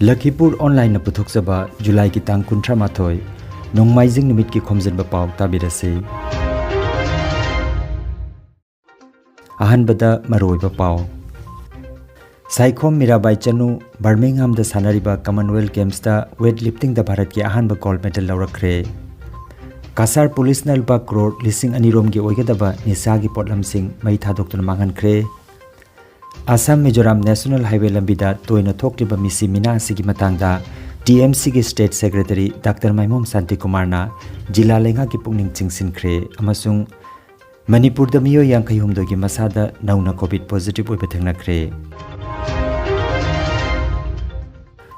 Lakhipuronline puthukchaba July ki tang 13 nongmaijing nimit ki Khomjinba Pao tabirase ahanbada maroiba Pao Saikhom Mirabai Chanu Birmingham da sanariba Commonwealth Games da weightlifting da Bharat ki ahanba gold medal laurakre Kasar Police na lupa crore lising anirom gi oigadaba nisa gi potlam sing mai thadokna mangankre Assam Mizoram National Highway Lambida toina thokliba misi mina sigi matangda TMC gi State Secretary Dr. Maimom Santi Kumarna Jila Lenga ki pungning chingsinkhre amasung Manipur da miyo yankai humdo gi masada nauna COVID positive oiba thengnakre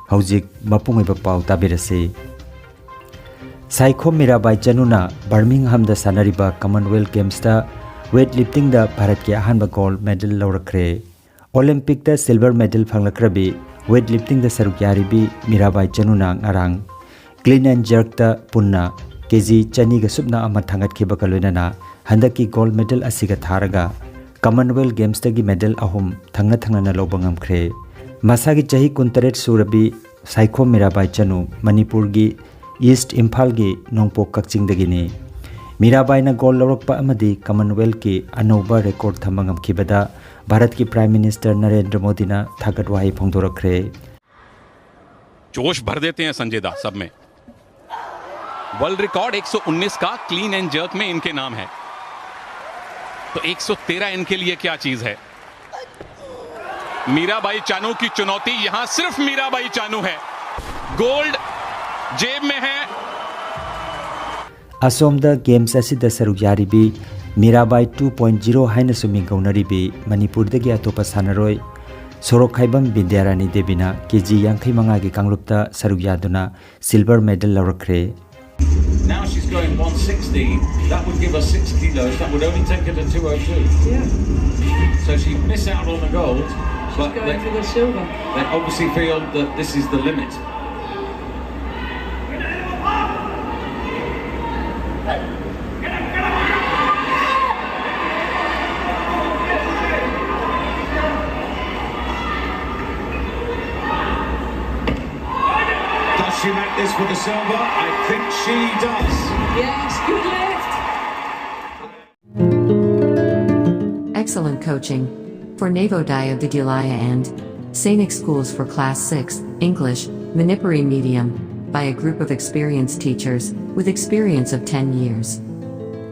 Haujik mapungiba Pao tabirase Saikhom Mirabai Chanuna Birmingham da sanariba Commonwealth Games da weightlifting da Bharat ki ahanba gold medal laurakre Olympic da silver medal phanglakrabi weightlifting da saruk yaribi Mirabai Chanuna ngarang clean and jerk da punna kg chani ga subna ama thangat khiba kaloinana handaki gold medal asiga tharaga Commonwealth Games da gi medal ahum thangna na lobangam khre masagi chahi 68 surabi Saikhom Mirabai Chanu Manipur gi East Imphal gi Nongpok Kakching dagini Mirabai na gold lawrakpa amadi Commonwealth ki anoba record thamangam khibada Bharat की prime minister Narendra Modi ना थागत वाही फोंगदोरखरे जोश भर देते हैं संजय दास सब में world record 119 का clean and jerk में इनके नाम है तो 113 इनके लिए क्या चीज है मीराबाई चानू की चुनौती यहां सिर्फ मीराबाई चानू है गोल्ड जेब में है असोम द गेम्स असि द सरुक यारिबी Mirabai 2.0 haina sumi gaunaribi Manipur dagi atopa sanaroi Sorok Khaibam Bindyarani Debina kg yankai manga gi kanglupta saruk yaduna silver medal laurakre Now she's going 160 that would give her 6 kilos that would only take her to 202 yeah so she missed out on the gold but going for the silver they obviously feel that this is the limit She meant this for the silver. I think she does. Yes, good lift. Excellent coaching for Navodaya Vidyalaya and Sainik Schools for Class 6, English, Manipuri Medium, by a group of experienced teachers with experience of 10 years.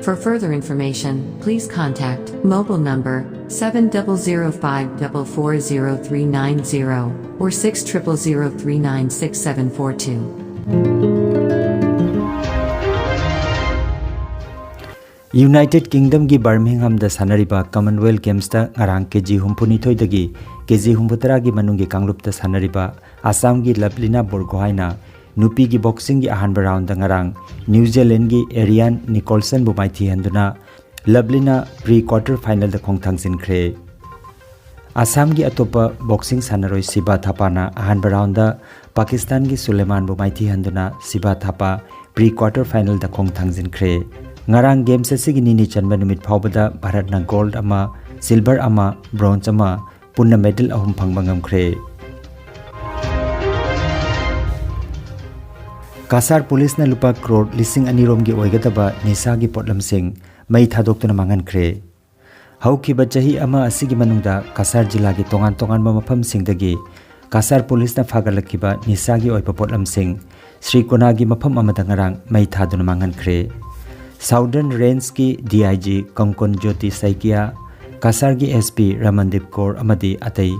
For further information, please contact mobile number 7005440390 or 6000396742. United Kingdom gi Birmingham da sanariba Commonwealth Games da ngarang kg humpuni dagi kg humputara gi manung gi kanglup da sanariba Assam gi Lablina Borgohaina nupi gi boxing gi ahanba round da ngarang New Zealand gi Arian Nicholson bu maithi handuna Lablina pre-quarter final da khongthangsin khre Assam gi atopa boxing sanaroi Siba Thapa na ahanba round da Pakistan gi Suleiman bu maithi handuna Siba Thapa pre-quarter final da khongthangsin khre ngarang games asigi nini chanba numit phawbada Bharat na gold ama silver ama bronze ama punna medal ahum phangbangam khre Kasar Police na lupa crore lising anirom gi oigadaba nisa gi potlam sing mai thadokna mangan khre haukiba chahi ama asigi manungda Kasar jila gi tongan mafam singdagi Kasar Police na phagalakhiba nisa gi oipa potlam sing Sri Kona gi mafam amada ngarang mai thaduna mangan khre Southern Range ki DIG Kongkon Jyoti Saikia Kasar gi SP Ramandip Kaur amadi atai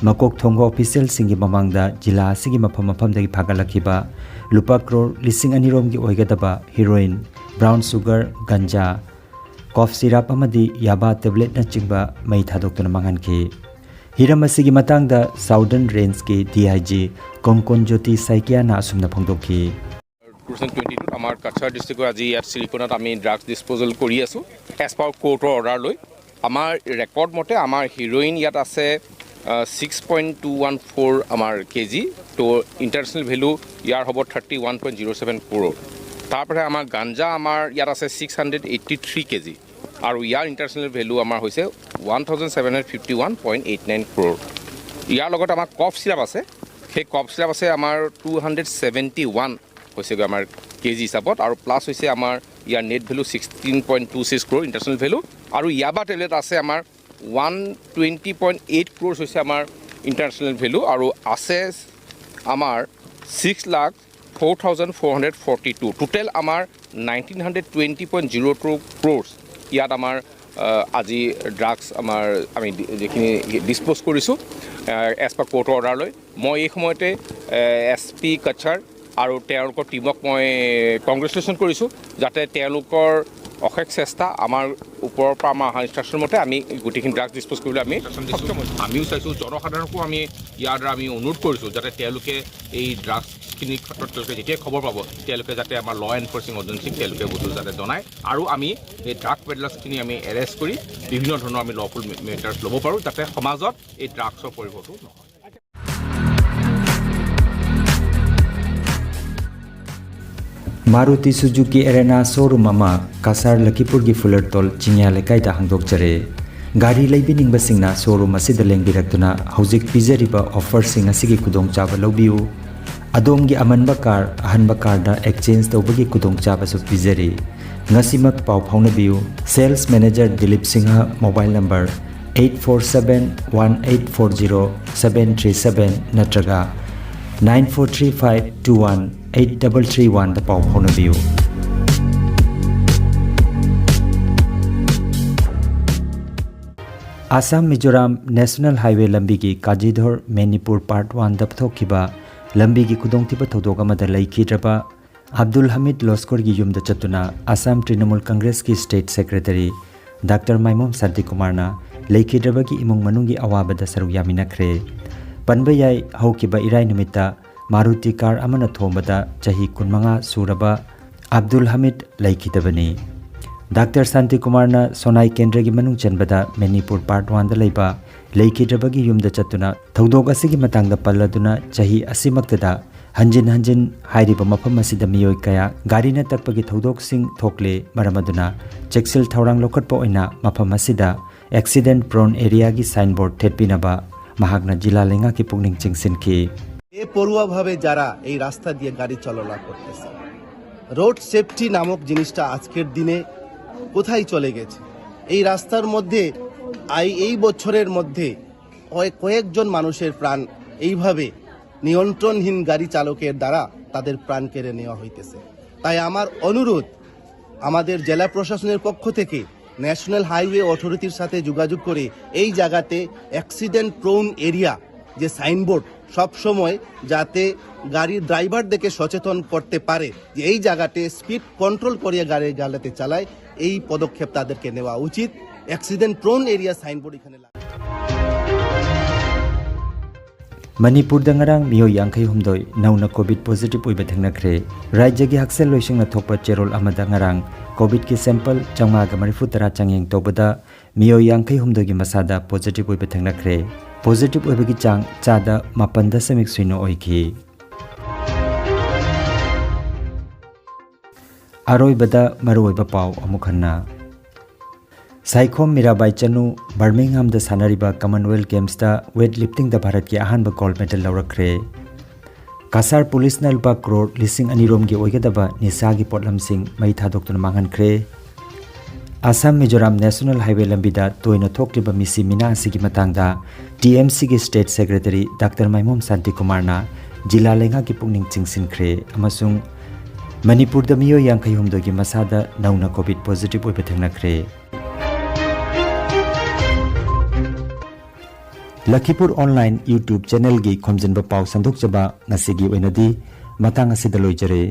makok thongo official singi mamangda jila sigi mafam dagi phagalakhiba lupa crore lising anirom gi oigadaba heroin brown sugar ganja cough syrup amadi yaba tablet na chingba mai thadokna mangan ki hiram asigi matangda Southern Range ki DIG Kongkon Jyoti Saikia na asumna phongdokhi 2022 আমাৰ কাছাৰ ডিস্ট্ৰিক্টৰ আজি ইয়াত সিলিকনত আমি drugs disposal কৰি আছো as per কোৰ্টৰ order লৈ আমাৰ record মতে আমাৰ হিৰোইন ইয়াত আছে 6.214 আমাৰ কেজি তো ইন্টাৰনেশনাল ভ্যালু ইয়াৰ হ'ব 31.07 crore তাৰপৰে আমাৰ গাঞ্জা আমাৰ ইয়াত আছে 683 কেজি আৰু ইয়াৰ ইন্টাৰনেশনাল ভ্যালু আমাৰ হৈছে 1751.89 crore ইয়াৰ লগত আমাৰ কফ সিৰাপ আছে সেই কফ চিৰাপ আছে আমাৰ 271 হৈছেগৈ আমাৰ কেজি হিচাপত আৰু প্লাছ হৈছে আমাৰ ইয়াৰ নেট ভেলু 16.26 ক্ৰ'ৰ ইণ্টাৰনেশ্যনেল ভেলু আৰু ইয়াবা টেবলেট আছে আমাৰ 120.8 ক্ৰ'ৰ হৈছে আমাৰ ইণ্টাৰনেশ্যনেল ভেলু আৰু আছে আমাৰ 6,04,442 টোটেল আমাৰ 1920.02 ক্ৰ'ৰ ইয়াত আমাৰ আজি ড্ৰাগছ আমাৰ আমি যিখিনি ডিছপ'জ কৰিছোঁ এজ পাৰ কোৰ্টৰ অৰ্ডাৰ লৈ মই এই সময়তে SP কাছাৰ আৰু তেওঁলোকৰ টীমক মই কংগ্ৰেচুলেশ্যন কৰিছোঁ যাতে তেওঁলোকৰ অশেষ চেষ্টা আমাৰ ওপৰৰ পৰা আমাৰ অহা ইনষ্ট্ৰাকশ্যন মতে আমি গোটেইখিনি ড্ৰাগছ ডিছপ'জ কৰিবলৈ আমি সক্ষম হৈছোঁ আমিও চাইছোঁ জনসাধাৰণকো আমি ইয়াৰ দ্বাৰা আমি অনুৰোধ কৰিছোঁ যাতে তেওঁলোকে এই ড্ৰাগছখিনিৰ ক্ষেত্ৰত তেওঁলোকে যেতিয়াই খবৰ পাব তেওঁলোকে যাতে আমাৰ ল' এনফৰ্চিং এজেঞ্চিক তেওঁলোকে বস্তু যাতে জনায় আৰু আমি এই ড্ৰাগ পেডলাৰ্ছখিনি আমি এৰেষ্ট কৰি বিভিন্ন ধৰণৰ আমি লফুল মেটাৰ্ছ ল'ব পাৰোঁ যাতে সমাজত এই ড্ৰাগছৰ পৰিৱৰ্তন নহয় Maruti Suzuki Arena showroom ama Kasar Lakhipur gi Fulertol Chingya lekai da hangdokjare gari leibining basingna showroom asida lengbirakduna hojik pijariba offer sing asigi kudongchaba lobiu adomgi amanba car ahanba car da exchange tawbagi kudongchaba su pijari ngasimak pau phaunabiu sales manager Dilip Singha mobile number 8471840737 natraga 9435218331 the Pau Honaview. Assam Mizoram National Highway Lambigi Kajidhor Manipur Part 1 Dapthokiba Lambigi Kudongtiba Todogamada Laikidraba Abdul Hamid Loskor gi Yumda Chatuna Assam Trinamool Congress ki State Secretary Dr. Maimom Santi Kumarna Laikidraba ki Imung Manungi Awabada Saru Yaminakre Panbayai Haukiba Irai Numita Maruti car amana thombada chahi kunmanga suraba Abdul Hamid Laikidabani Dr. Santi Kumarna Sonai Kendra gi manung chanbada Manipur Part 1 da leiba Laikidabagi yumda chatuna thodok asigi matangda palladuna chahi asimaktada hanjin hairiba mafam asida miyoi kaya garina takpagi thodok sing thokle maramaduna cheksil thorang lokatpa oina mafam asida accident prone area gi signboard thetpinaba mahakna jila lenga ki pungning chingsinki এ পড়ুয়াভাবে যারা এই রাস্তা দিয়ে গাড়ি চলাচল করতেছে road safety নামক জিনিসটা আজকের দিনে কোথায় চলে গেছে এই রাস্তার মধ্যে এই বছরের মধ্যে কয়েকজন মানুষের প্রাণ এইভাবে নিয়ন্ত্রণহীন গাড়ি চালকের দ্বারা তাদের প্রাণ কেড়ে নেওয়া হইতেছে তাই আমার অনুরোধ আমাদের জেলা প্রশাসনের পক্ষ থেকে ন্যাশনাল হাইওয়ে অথরিটির সাথে যোগাযোগ করে এই জায়গাতে অ্যাক্সিডেন্ট প্রোন এরিয়া যে সাইনবোর্ড সব সময় যাতে গাড়ির ড্রাইভার দেখে সচেতন করতে পারে যে এই জায়গাতে স্পিড কন্ট্রোল করিয়া গাড়ি গালাতে চালায় এই পদক্ষেপ তাদেরকে নেওয়া উচিত অ্যাক্সিডেন্ট প্রোন এরিয়া সাইনবোর্ড এখানে Manipur dangarang miyo yangkai humdoi nauna COVID positive uiba thengnakre rajya gi haksel loisingna thokpa cherol amada ngarang COVID ki sample changma ga marifu tara changyeng tobada miyo yangkai humdoi gi masada positive uiba thengnakre positive uiba gi chang chada 8.0 oiki aroi bada maroiba pau amukhanna Saikhom Mirabai Chanu Birmingham da Sanariba Commonwealth Games da weightlifting da Bharat ki ahanba gold medal laurakre Kasar Police na lupa crore lising anirom gi oigadaba nisa gi potlam sing mai thadokton mangankre Assam Mizoram National Highway lambida toina thokliba misi mina asigi matangda TMC gi State Secretary Dr. Maimom Santi Kumarna jila lenga gi pungning chingsinkre amasung Manipur da miyo yangkai humdo gi masada nauna COVID positive oiba thengnakre Lakhipuronline YouTube channel gi Khomjinba Pao sandok jaba nasigi oinadi matang asida loijare